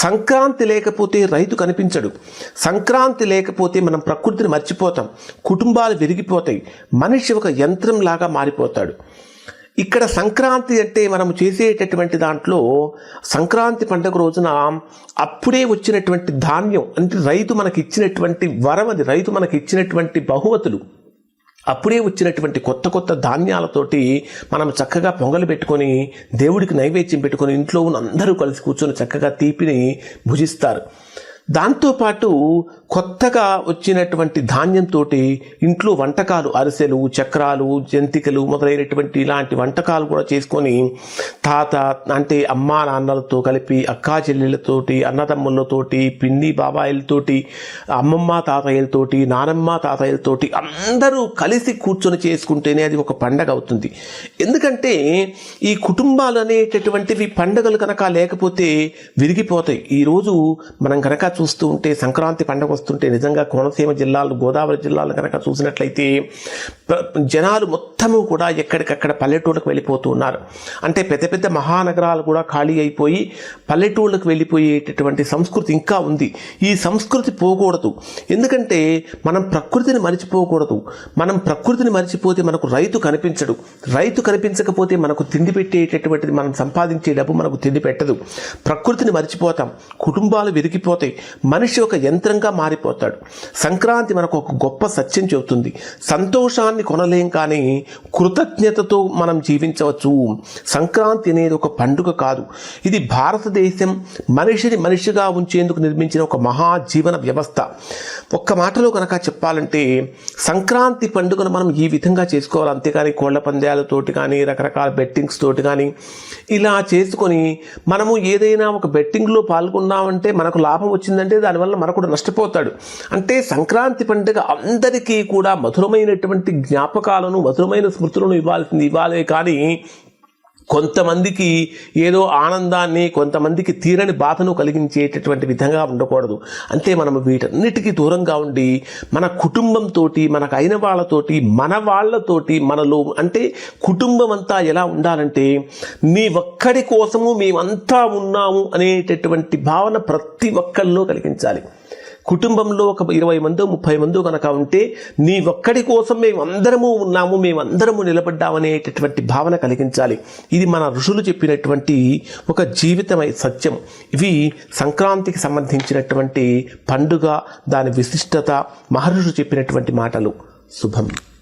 సంక్రాంతి లేకపోతే రైతు కనిపించడు. సంక్రాంతి లేకపోతే మనం ప్రకృతిని మర్చిపోతాం, కుటుంబాలు విరిగిపోతాయి, మనిషి ఒక యంత్రంలాగా మారిపోతాడు. ఇక్కడ సంక్రాంతి అంటే మనం చేసేటటువంటి దాంట్లో సంక్రాంతి పండుగ రోజున అప్పుడే వచ్చినటువంటి ధాన్యం అంటే రైతు మనకి ఇచ్చినటువంటి వరం, అది రైతు మనకి ఇచ్చినటువంటి బహుమతులు. అప్పుడే వచ్చినటువంటి కొత్త కొత్త ధాన్యాలతోటి మనం చక్కగా పొంగలు పెట్టుకొని దేవుడికి నైవేద్యం పెట్టుకొని ఇంట్లో ఉన్న అందరూ కలిసి కూర్చొని చక్కగా తీపిని భుజిస్తారు. దాంతోపాటు కొత్తగా వచ్చినటువంటి ధాన్యంతో ఇంట్లో వంటకాలు, అరిసెలు, చక్రాలు, జంతికలు మొదలైనటువంటి ఇలాంటి వంటకాలు కూడా చేసుకొని తాత అంటే అమ్మా నాన్నలతో కలిపి అక్కా చెల్లెళ్ళతోటి, అన్నదమ్ములతోటి, పిన్ని బాబాయిలతోటి, అమ్మమ్మ తాతయ్యలతోటి, నానమ్మ తాతయ్యలతోటి అందరూ కలిసి కూర్చొని చేసుకుంటేనే అది ఒక పండగ అవుతుంది. ఎందుకంటే ఈ కుటుంబాలు అనేటటువంటివి పండుగలు కనుక లేకపోతే విరిగిపోతాయి. ఈరోజు మనం కనుక చూస్తూ ఉంటే సంక్రాంతి పండుగ వస్తుంటే నిజంగా కోనసీమ జిల్లాలు, గోదావరి జిల్లాలు కనుక చూసినట్లయితే జనాలు మొత్తము కూడా ఎక్కడికక్కడ పల్లెటూళ్ళకు వెళ్ళిపోతూ ఉన్నారు. అంటే పెద్ద పెద్ద మహానగరాలు కూడా ఖాళీ అయిపోయి పల్లెటూళ్ళకు వెళ్ళిపోయేటటువంటి సంస్కృతి ఇంకా ఉంది. ఈ సంస్కృతి పోకూడదు. ఎందుకంటే మనం ప్రకృతిని మర్చిపోకూడదు. మనం ప్రకృతిని మర్చిపోతే మనకు రైతు కనిపించడు. రైతు కనిపించకపోతే మనకు తిండి పెట్టేటటువంటిది, మనం సంపాదించే డబ్బు మనకు తిండి పెట్టదు. ప్రకృతిని మర్చిపోతాం, కుటుంబాలు విరిగిపోతాయి, మనిషి ఒక యంత్రంగా మారిపోతాడు. సంక్రాంతి మనకు ఒక గొప్ప సత్యం చెబుతుంది. సంతోషాన్ని కొనలేం కానీ కృతజ్ఞతతో మనం జీవించవచ్చు. సంక్రాంతి అనేది ఒక పండుగ కాదు, ఇది భారతదేశం మనిషిని మనిషిగా ఉంచేందుకు నిర్మించిన ఒక మహాజీవన వ్యవస్థ. ఒక్క మాటలో కనుక చెప్పాలంటే సంక్రాంతి పండుగను మనం ఈ విధంగా చేసుకోవాలి. అంతేకాని కోళ్ల పందాలతోటి కానీ రకరకాల బెట్టింగ్స్ తోటి కానీ ఇలా చేసుకొని మనము ఏదైనా ఒక బెట్టింగ్లో పాల్గొన్నామంటే మనకు లాభం వచ్చిందంటే దానివల్ల మనకు నష్టపోతాడు. అంటే సంక్రాంతి పండుగ అందరికీ కూడా మధురమైనటువంటి జ్ఞాపకాలను, మధురమైన స్మృతులను ఇవ్వాలే కానీ కొంతమందికి ఏదో ఆనందాన్ని, కొంతమందికి తీరని బాధను కలిగించేటటువంటి విధంగా ఉండకూడదు. అంతే మనం వీటన్నిటికీ దూరంగా ఉండి మన కుటుంబంతో, మనకు అయిన వాళ్ళతోటి, మన వాళ్ళతోటి, మనలో అంటే కుటుంబం అంతా ఎలా ఉండాలంటే నీ ఒక్కడి కోసము మేమంతా ఉన్నాము అనేటటువంటి భావన ప్రతి ఒక్కరిలో కలిగించాలి. కుటుంబంలో ఒక 20 మందో 30 మందో కనుక ఉంటే నీ ఒక్కడి కోసం మేమందరము ఉన్నాము, మేమందరము నిలబడ్డామనేటటువంటి భావన కలిగించాలి. ఇది మన ఋషులు చెప్పినటువంటి ఒక జీవితమై సత్యం. ఇవి సంక్రాంతికి సంబంధించినటువంటి పండుగ, దాని విశిష్టత, మహర్షులు చెప్పినటువంటి మాటలు. శుభం.